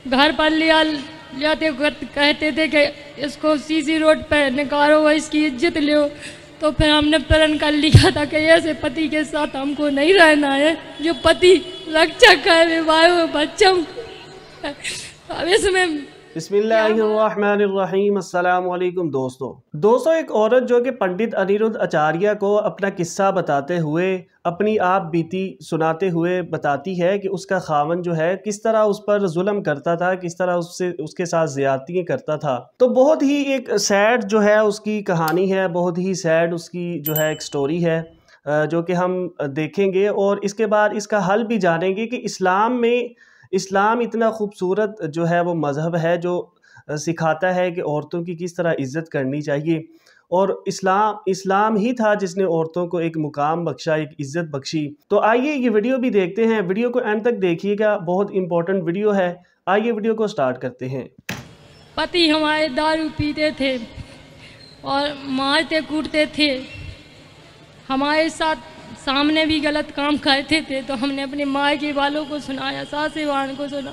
घर पर लियाते कहते थे कि इसको सीसी रोड पे निकालो व इसकी इज्जत लो। तो फिर हमने प्रण कर लिया था कि ऐसे पति के साथ हमको नहीं रहना है, जो पति रक्षक है, विवाह बच्चों। अब इसमें बिस्मिल्लाहिर्रहमानिर्रहीम। अस्सलाम वालेकुम दोस्तों, एक औरत जो कि पंडित अनिरुद्ध आचार्य को अपना किस्सा बताते हुए, अपनी आप बीती सुनाते हुए बताती है कि उसका खावन जो है किस तरह उस पर जुल्म करता था, किस तरह उसके साथ ज़्यादतियाँ करता था। तो बहुत ही एक सैड जो है उसकी कहानी है, बहुत ही सैड उसकी जो है एक स्टोरी है जो कि हम देखेंगे और इसके बाद इसका हल भी जानेंगे कि इस्लाम इतना खूबसूरत जो है वो मज़हब है जो सिखाता है कि औरतों की किस तरह इज़्ज़त करनी चाहिए। और इस्लाम ही था जिसने औरतों को एक मुकाम बख्शा, एक इज़्ज़त बख्शी। तो आइए ये वीडियो भी देखते हैं, वीडियो को एंड तक देखिएगा, बहुत इंपॉर्टेंट वीडियो है। आइए वीडियो को स्टार्ट करते हैं। पति हमारे दारू पीते थे और मारते कूटते थे, हमारे साथ सामने भी गलत काम करते थे। तो हमने अपने माँ के वालों को सुनाया, सासेवान को सुना।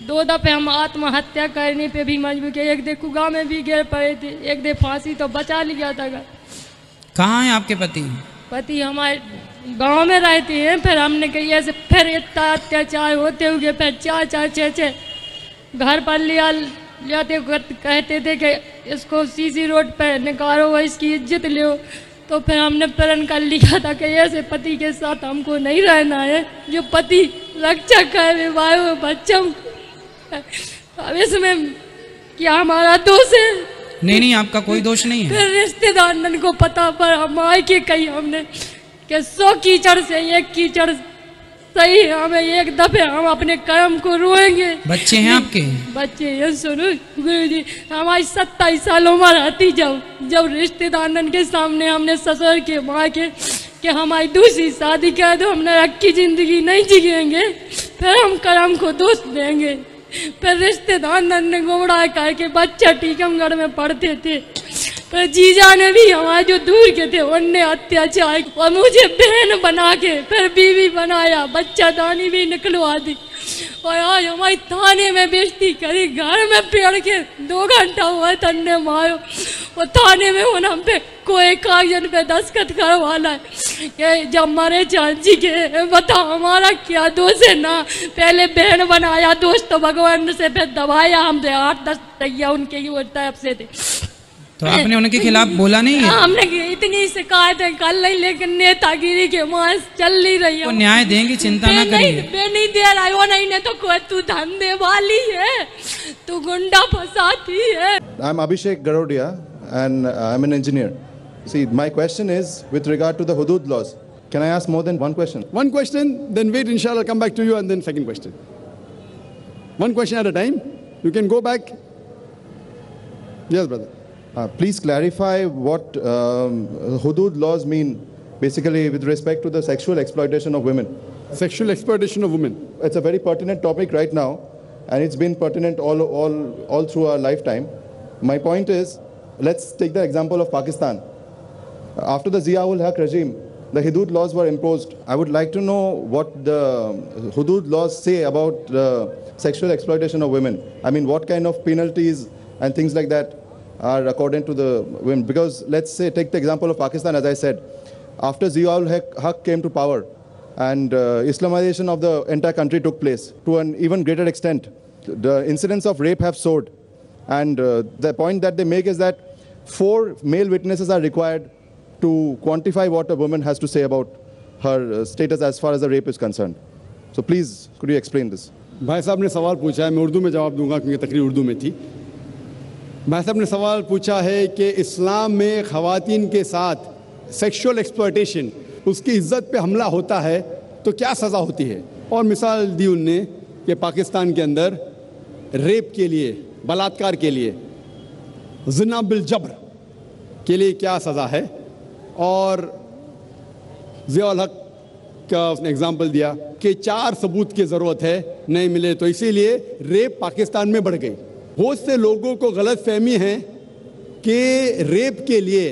2 दफ़े हम आत्महत्या करने पे भी मजबूर किए, एक दे कुआं में भी गिर पड़े थे, एक दे फांसी तो बचा लिया था। कहाँ हैं आपके पति? पति हमारे गांव में रहते हैं। फिर हमने कही ऐसे फिर इतना अत्याचार होते हुए फिर 4-4, 6-6 घर पर लियाते कहते थे कि इसको सीसी रोड पे निकालो व इसकी इज्जत लो। तो फिर हमने प्रण कर लिया था कि ऐसे पति के साथ हमको नहीं रहना है, जो पति रक्षक है, विवाह बच्चों। अब इसमें क्या हमारा दोष है? नहीं, आपका कोई दोष नहीं है। फिर रिश्तेदार को पता पर हम आए के कही हमने कि 100 कीचड़ से 1 कीचड़ सही है, हमें एक दफे हम अपने कर्म को रोएंगे। बच्चे हैं आपके? बच्चे हैं। सुनो गुरुजी, हमारी 27 साल उम्र आती जब रिश्तेदारन के सामने हमने ससुर के माँ के कि हमारी दूसरी शादी कर दो, हम नरक की जिंदगी नहीं जिएंगे, फिर हम कर्म को दोष देंगे। फिर रिश्तेदार ने गोबड़ा करके बच्चा टीकमगढ़ में पढ़ते थे, पर जीजा ने भी हमारे जो दूर के थे उनने अत्याचार और मुझे बहन बना के फिर बीवी बनाया, बच्चा दानी भी निकलवा दी। और आज हमारी थाने में बेइज्जती करी, घर में पेड़ के 2 घंटा हुआ तन्ने मारो और थाने में उन हम पे कोई कागज पे दस्तखत करवाना है कि जब मरे चाची के बता हमारा क्या दोष है। ना पहले बहन बनाया, दोस्त तो भगवान से फिर दबाया, हमसे 8-10 तैया उनके ही तरफ से थे। तो आपने उनके खिलाफ बोला नहीं है? हमने इतनी शिकायतें कर ली, लेकिन नेतागिरी के मां चल नहीं रही है। वो न्याय देंगे, चिंता ना करिए। नहीं दे रहा है वो, नहीं तो कोई तू धंधे वाली है, तू गुंडा फंसाती है। I'm Abhishek Garodia and I'm an engineer. See, my question is with regard to the hudud laws. Can I ask more than one question? One question, then wait, inshallah, come back to you, and then second question. One question at a time. You can go back. Yes, brother. Please clarify what hudud laws mean, basically with respect to the sexual exploitation of women. Sexual exploitation of women. It's a very pertinent topic right now, and it's been pertinent all through our lifetime. My point is, let's take the example of Pakistan. After the Zia-ul-Haq regime, the hudud laws were imposed. I would like to know what the hudud laws say about sexual exploitation of women. I mean, what kind of penalties and things like that are according to the women. Because let's say, take the example of Pakistan, as I said, after Zia-ul-Haq came to power and Islamization of the entire country took place to an even greater extent, the incidents of rape have soared. And the point that they make is that 4 male witnesses are required to quantify what a woman has to say about her status as far as the rape is concerned. So please, could you explain this? भाई साहब ने सवाल पूछा है, मैं उर्दू में जवाब दूंगा क्योंकि तकरीर उर्दू में थी। भाई साहब ने सवाल पूछा है कि इस्लाम में ख़वातीन के साथ सेक्सुअल एक्सप्लॉयटेशन, उसकी इज़्ज़त पे हमला होता है तो क्या सज़ा होती है। और मिसाल दी उनने कि पाकिस्तान के अंदर रेप के लिए, बलात्कार के लिए, ज़िना बिल जबर के लिए क्या सज़ा है। और ज़िया-उल-हक का उसने एग्जाम्पल दिया कि 4 सबूत की ज़रूरत है, नहीं मिले तो इसीलिए रेप पाकिस्तान में बढ़ गई। बहुत से लोगों को गलत फहमी है कि रेप के लिए,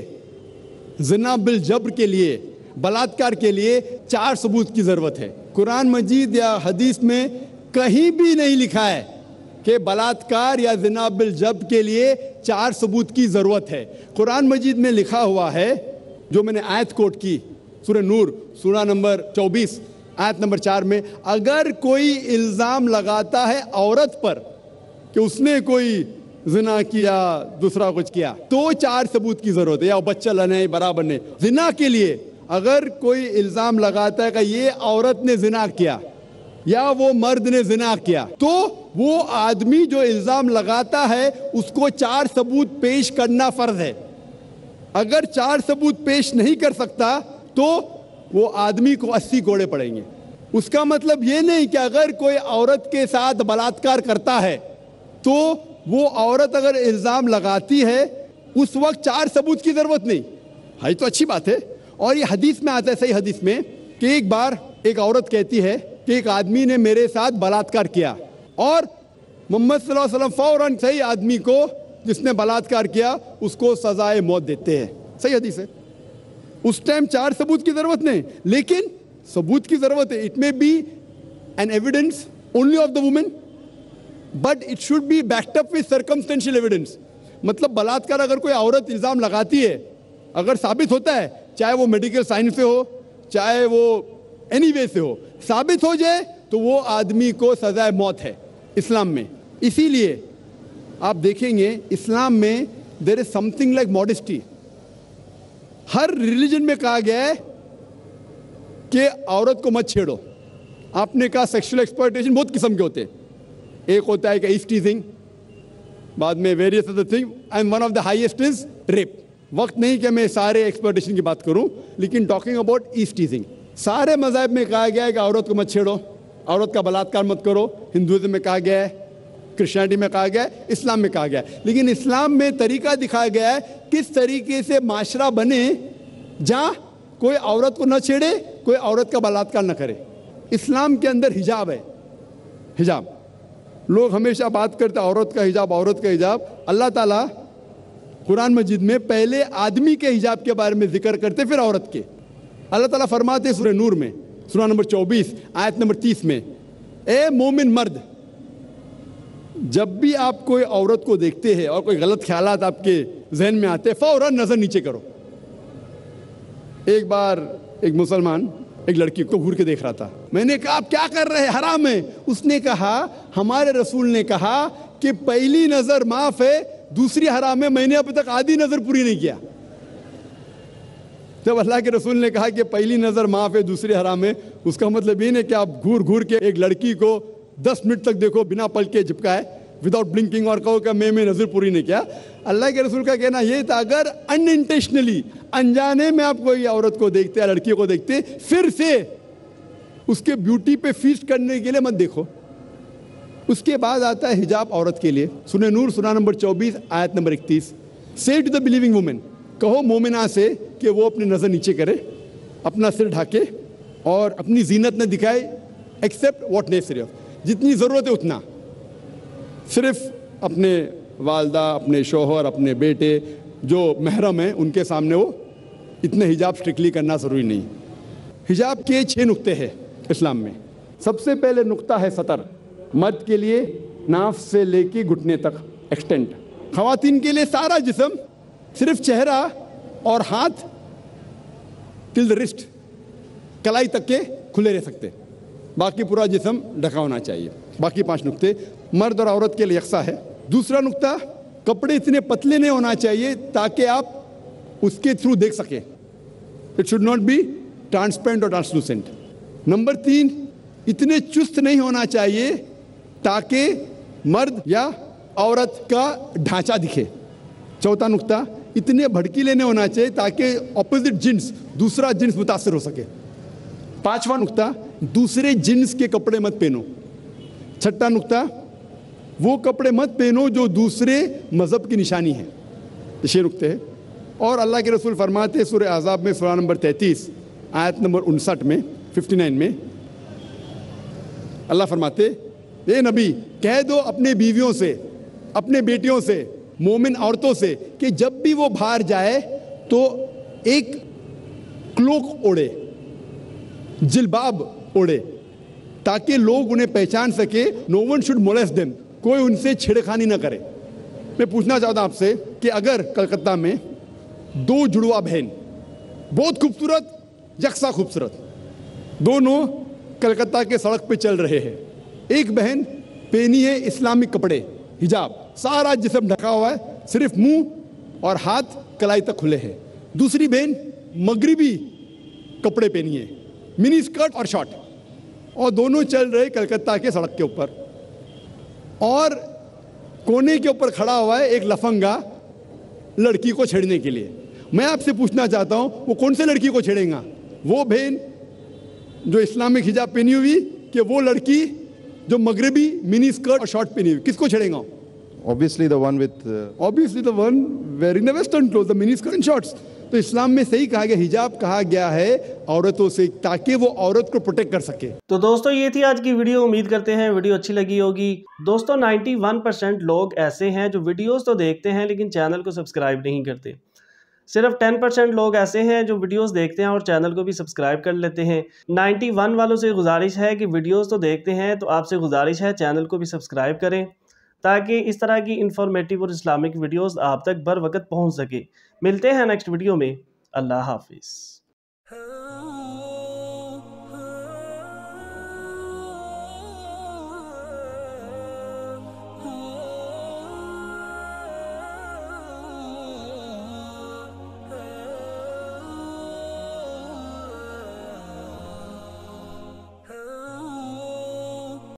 ज़िना बिल जबर के लिए, बलात्कार के लिए 4 सबूत की ज़रूरत है। कुरान मजीद या हदीस में कहीं भी नहीं लिखा है कि बलात्कार या ज़िना बिल जब्त के लिए 4 सबूत की ज़रूरत है। कुरान मजीद में लिखा हुआ है, जो मैंने आयत कोट की, सूरह नूर सूरा नंबर 24 आयत नंबर 4 में, अगर कोई इल्ज़ाम लगाता है औरत पर कि उसने कोई ज़िना किया, दूसरा कुछ किया, तो 4 सबूत की ज़रूरत है, या बच्चा लाने बराबर ने। ज़िना के लिए अगर कोई इल्ज़ाम लगाता है कि ये औरत ने ज़िना किया या वो मर्द ने ज़िना किया, तो वो आदमी जो इल्ज़ाम लगाता है उसको 4 सबूत पेश करना फ़र्ज़ है। अगर 4 सबूत पेश नहीं कर सकता तो वो आदमी को 80 कोड़े पड़ेंगे। उसका मतलब ये नहीं कि अगर कोई औरत के साथ बलात्कार करता है तो वो औरत अगर इल्ज़ाम लगाती है उस वक्त 4 सबूत की ज़रूरत नहीं है, तो अच्छी बात है। और ये हदीस में आता है, सही हदीस में, कि एक बार एक औरत कहती है कि एक आदमी ने मेरे साथ बलात्कार किया, और मोहम्मद सल्लल्लाहु अलैहि वसल्लम फौरन सही आदमी को जिसने बलात्कार किया उसको सजाए मौत देते हैं। सही हदीस है। उस टाइम 4 सबूत की ज़रूरत नहीं, लेकिन सबूत की ज़रूरत है। It may be an evidence only of the women, but it should be backed up with circumstantial evidence. मतलब बलात्कार अगर कोई औरत इल्ज़ाम लगाती है, अगर साबित होता है, चाहे वो मेडिकल साइंस से हो, चाहे वो एनी वे से हो, साबित हो जाए तो वो आदमी को सजाए मौत है इस्लाम में। इसीलिए आप देखेंगे इस्लाम में there is something like modesty. हर रिलीजन में कहा गया है कि औरत को मत छेड़ो। आपने कहा सेक्सुअल एक्सप्लॉयटेशन बहुत किस्म के होते हैं। एक होता है कि ईज टीजिंग, बाद में various other thing, and one of the highest is rape. वक्त नहीं कि मैं सारे एक्सप्लॉयटेशन की बात करूं, लेकिन टॉकिंग अबाउट ईज टीजिंग, सारे मज़हब में कहा गया है कि औरत को मत छेड़ो, औरत का बलात्कार मत करो। हिंदुइज्म में कहा गया है, क्रिश्चियनिटी में कहा गया है, इस्लाम में कहा गया है। लेकिन इस्लाम में तरीका दिखाया गया है किस तरीके से माशरा बने जहाँ कोई औरत को न छेड़े, कोई औरत का बलात्कार न करे। इस्लाम के अंदर हिजाब है। हिजाब, लोग हमेशा बात करते हैं औरत का हिजाब, औरत का हिजाब। अल्लाह ताला कुरान मजीद में पहले आदमी के हिजाब के बारे में जिक्र करते, फिर औरत के। अल्लाह ताला फरमाते सूरह नूर में सूरा नंबर 24 आयत नंबर 30 में, ए मोमिन मर्द, जब भी आप कोई औरत को देखते हैं और कोई गलत ख्यालात आपके जहन में आते हैं, फौरन नजर नीचे करो। एक बार एक मुसलमान एक लड़की को घूर के देख रहा था। मैंने कहा आप क्या कर रहे हैं, हराम है। उसने कहा हमारे रसूल ने कहा कि पहली नजर माफ है, दूसरी हराम है। मैंने अभी तक आधी नजर पूरी नहीं किया। जब अल्लाह के रसूल ने कहा कि पहली नजर माफ है, दूसरी हराम है, उसका मतलब ये नहीं कि आप घूर घूर के एक लड़की को 10 मिनट तक देखो बिना पल के झपकाए, विदाउट ब्लिंकिंग, और कहो कि मैं नजर पूरी नहीं किया। अल्लाह के रसूल का कहना ये था अगर अनइंटेंशनली, अनजाने में आप कोई औरत को देखते या लड़की को देखते, फिर से उसके ब्यूटी पे फीस्ट करने के लिए मत देखो। उसके बाद आता है हिजाब औरत के लिए। सूरह नूर सूरा नंबर 24 आयत नंबर 31, से टू द बिलीविंग वुमेन, कहो मोमिना से कि वो अपनी नजर नीचे करे, अपना सिर ढाके और अपनी जीनत न दिखाए, एक्सेप्ट व्हाट नेसेसरी, जितनी ज़रूरत है उतना। सिर्फ अपने वालदा, अपने शोहर, अपने बेटे जो महरम हैं उनके सामने वो इतने हिजाब स्ट्रिक्टली करना ज़रूरी नहीं। हिजाब के 6 नुक्ते हैं इस्लाम में। सबसे पहले नुक्ता है सतर। मर्द के लिए नाफ से लेके घुटने तक एक्सटेंट, खवातीन के लिए सारा जिस्म, सिर्फ चेहरा और हाथ टिल द रिस्ट, कलाई तक के खुले रह सकते, बाकी पूरा जिस्म ढका होना चाहिए। बाकी 5 नुक्ते मर्द और औरत के लिए यकसा है। दूसरा नुक्ता, कपड़े इतने पतले नहीं होना चाहिए ताकि आप उसके थ्रू देख सके। It should not be transparent और ट्रांसलूसेंट। नंबर 3, इतने चुस्त नहीं होना चाहिए ताकि मर्द या औरत का ढांचा दिखे। चौथा नुक्ता, इतने भड़कीले नहीं होना चाहिए ताकि ऑपोजिट जिन्स, दूसरा जिन्स मुतासर हो सके। 5वां नुक्ता, दूसरे जिन्स के कपड़े मत पहनो। 6ठा नुक्ता, वो कपड़े मत पहनो जो दूसरे मजहब की निशानी है। 6 नुक्ते हैं। और अल्लाह के रसूल फरमाते सूरह अहज़ाब में सूरा नंबर 33 आयत नंबर 59 में 59 में अल्लाह फरमाते, ए नबी कह दो अपने बीवियों से, अपने बेटियों से, मोमिन औरतों से कि जब भी वो बाहर जाए तो एक क्लोक ओढ़े, जिल्बाब ओढ़े, ताकि लोग उन्हें पहचान सके। No one should molest them, कोई उनसे छेड़खानी न करे। मैं पूछना चाहता हूं आपसे कि अगर कलकत्ता में दो जुड़वा बहन, बहुत खूबसूरत, यकसा खूबसूरत, दोनों कलकत्ता के सड़क पे चल रहे हैं, एक बहन पहनी है इस्लामिक कपड़े, हिजाब, सारा जिस्म ढका हुआ है, सिर्फ मुंह और हाथ कलाई तक खुले हैं, दूसरी बहन मगरिबी कपड़े पहनी है, मिनी स्कर्ट और शॉर्ट, और दोनों चल रहे कलकत्ता के सड़क के ऊपर, और कोने के ऊपर खड़ा हुआ है एक लफंगा लड़की को छेड़ने के लिए। मैं आपसे पूछना चाहता हूं, वो कौन से लड़की को छेड़ेगा? वो बहन जो इस्लामिक हिजाब पहनी हुई, कि वो लड़की जो मगरबी मिनी स्कर्ट और शॉर्ट पहनी हुई? किसको छेड़ेगा? Obviously the one with obviously the one wearing the western cloth, the mini skirt and shorts. तो इस्लाम में सही कहा गया, हिजाब कहा गया है औरतों से, ताकि वो औरत को प्रोटेक्ट कर सके। तो दोस्तों ये थी आज की वीडियो। उम्मीद करते हैं वीडियो अच्छी लगी होगी। दोस्तों 91% लोग ऐसे हैं जो वीडियोस तो देखते हैं लेकिन चैनल को सब्सक्राइब नहीं करते। सिर्फ 10% लोग ऐसे हैं जो वीडियोस देखते हैं और चैनल को भी सब्सक्राइब कर लेते हैं। 91 वालों से गुजारिश है कि वीडियोस तो देखते हैं, तो आपसे गुजारिश है चैनल को भी सब्सक्राइब करें, ताकि इस तरह की इंफॉर्मेटिव और इस्लामिक वीडियोस आप तक बर वक्त पहुंच सके। मिलते हैं नेक्स्ट वीडियो में। अल्लाह हाफिज़।